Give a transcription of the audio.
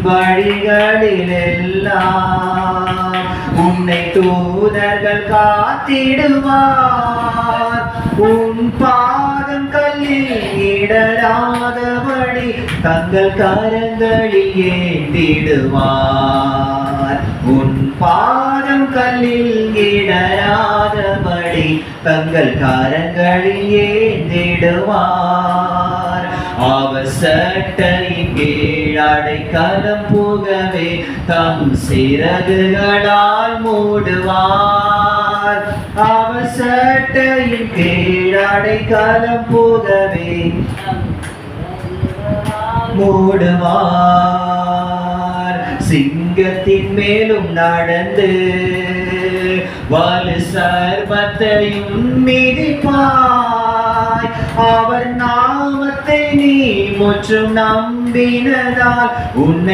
வழிகளிலெல்லாம் உன்னை தூதர்கள் காத்திடுவார். உன் பாதம் கல்லில் இடராதபடி தங்கள் கரங்களில் ஏந்திடுவார். உன் பாதம் கல்லில் இடராதபடி தங்கள் கரங்களில் ஏந்திடுவார். அவர் சட்டையின் கீழ் அடைக்கலம் புகவே தம் சிறகுகளால் மூடுவார். அவர் சட்டையின் கீழ் அடைக்கலம் புகவே மூடுவார். சிங்கத்தின் மேலும் நடந்து வலு சர்வத்தையும் மிதிப்பாய். அவர் நாமத்தை நீ முற்றும் நம்பினதால் உன்னை